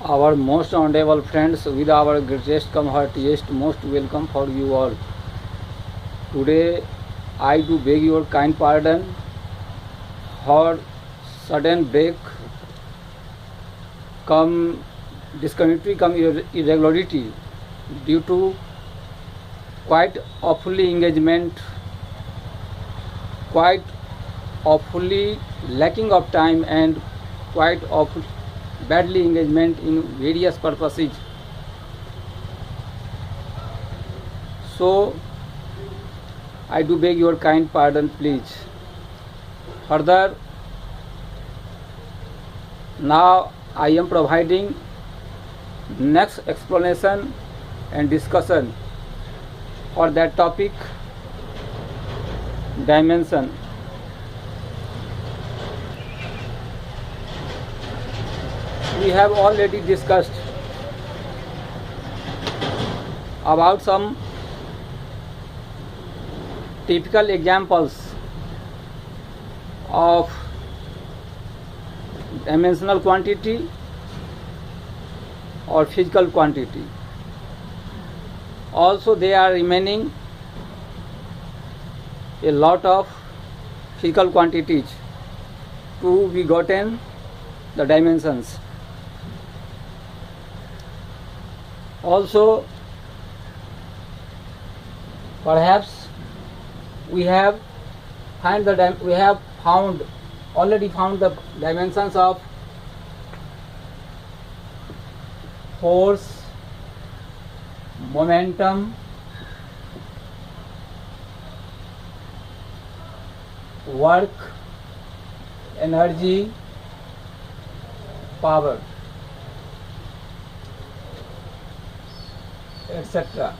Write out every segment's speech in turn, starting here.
Our most honorable friends, with our greatest heartiest most welcome for you all. Today, I do beg your kind pardon for sudden break, come discontinuity, come irregularity due to quite awfully engagement, quite awfully lacking of time, and quite awful badly engagement in various purposes. So I do beg your kind pardon, please. Further, now I am providing next explanation and discussion for that topic, dimension. We have already discussed about some typical examples of dimensional quantity or physical quantity. Also, there are remaining a lot of physical quantities to be gotten the dimensions. Also, perhaps we have already found the dimensions of force, momentum, work, energy, power, etc.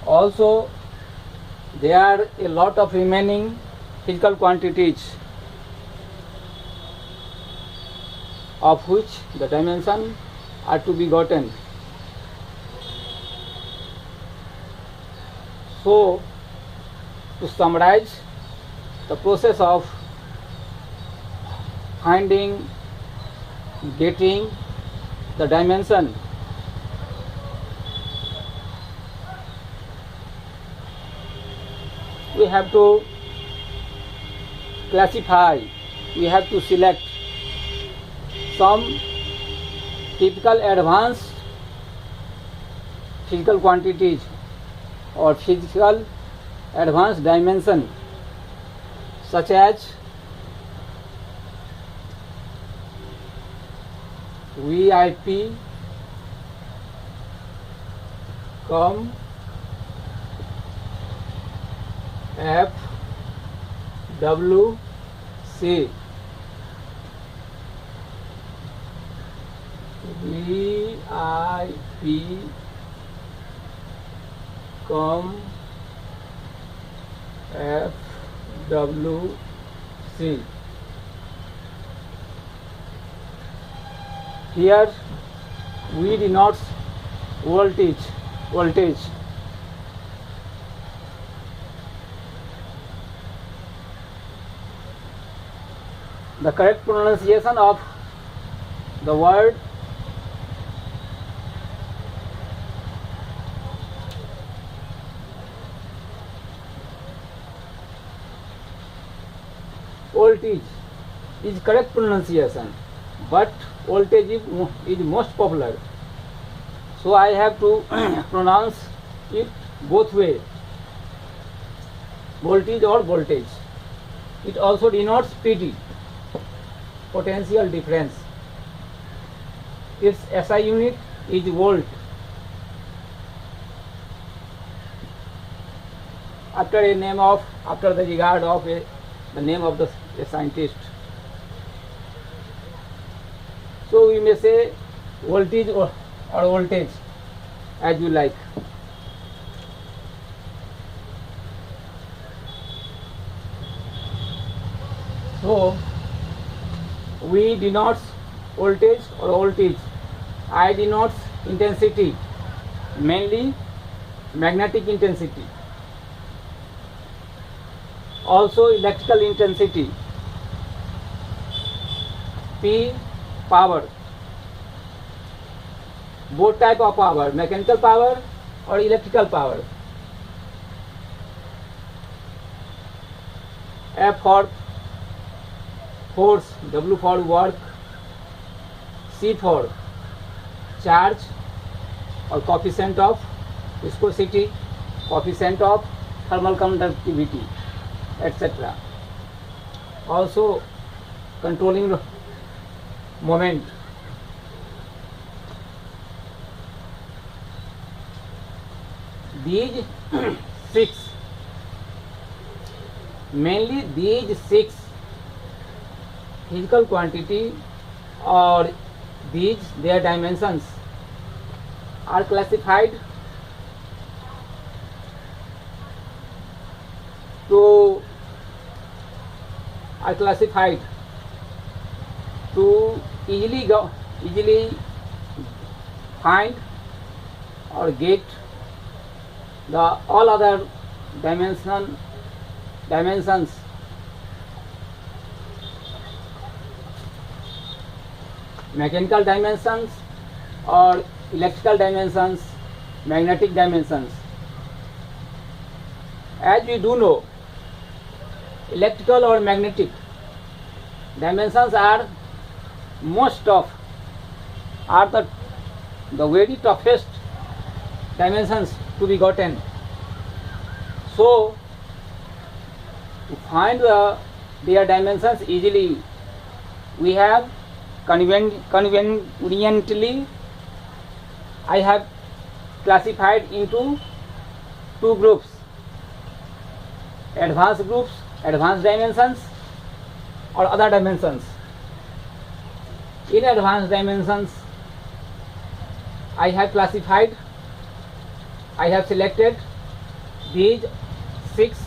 Also, there are a lot of remaining physical quantities of which the dimension are to be gotten. So, to summarize the process of finding, getting the dimension, we have to classify, we have to select some typical advanced physical quantities or physical advanced dimension, such as VIP, cum, F, W, C, VIP, cum, F, W, C. Here we denotes voltage. The correct pronunciation of the word voltage is correct pronunciation, but voltage is most popular, so I have to pronounce it both way, voltage or voltage. It also denotes PT, potential difference. Its SI unit is volt. After the regard of the name of the scientist. So we may say voltage or voltage, as you like. So we denotes voltage or voltage. I denotes intensity, mainly magnetic intensity. Also electrical intensity. P, power. Both type of power, mechanical power or electrical power. F for force, W for work, C for charge or coefficient of viscosity, coefficient of thermal conductivity, etc. Also controlling moment. These six, mainly these six physical quantity or these their dimensions are classified to easily find or get the all other dimensions, mechanical dimensions or electrical dimensions, magnetic dimensions. As we do know, electrical or magnetic dimensions are the very toughest dimensions to be gotten. So to find their dimensions easily, we have conveniently I have classified into two groups: advanced groups, advanced dimensions or other dimensions. In advanced dimensions, I have selected these six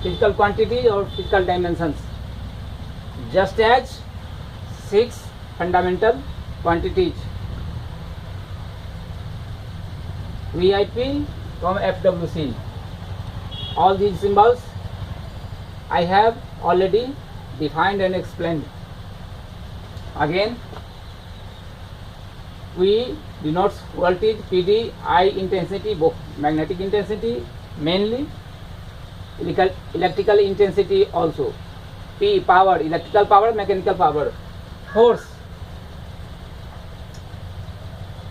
physical quantities or physical dimensions, just as six fundamental quantities: VIP from FWC. All these symbols I have already defined and explained. Again, we denotes voltage PD, I intensity, magnetic intensity mainly, electrical intensity also, P power, electrical power, mechanical power, force,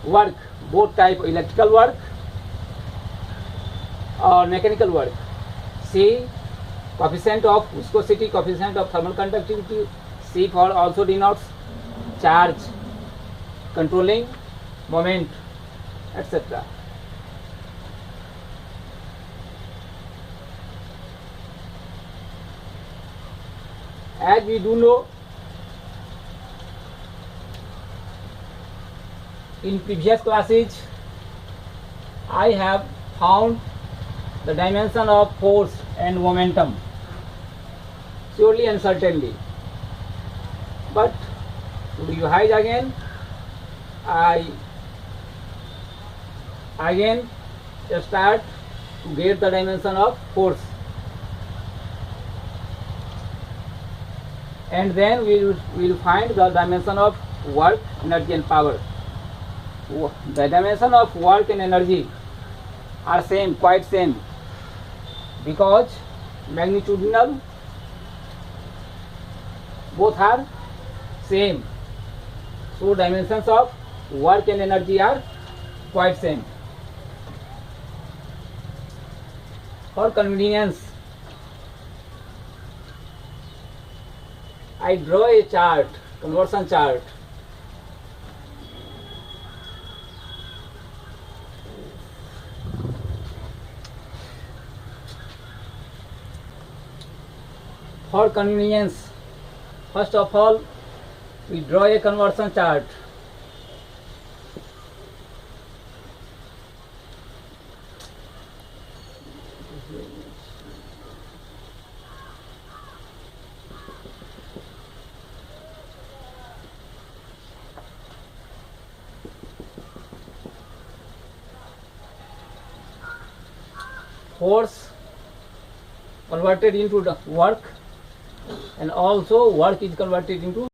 work, both type, electrical work or mechanical work, C coefficient of viscosity, coefficient of thermal conductivity, C for also denotes charge, controlling moment, etc. As we do know, in previous classes I have found the dimension of force and momentum surely and certainly, but to revise again, I again start to get the dimension of force, and then we will find the dimension of work, energy and power. The dimension of work and energy are same, quite same, because magnitudinal both are same. So dimensions of work and energy are quite same. For convenience, I draw a chart, conversion chart. For convenience, first of all, we draw a conversion chart. Force converted into the work, and also work is converted into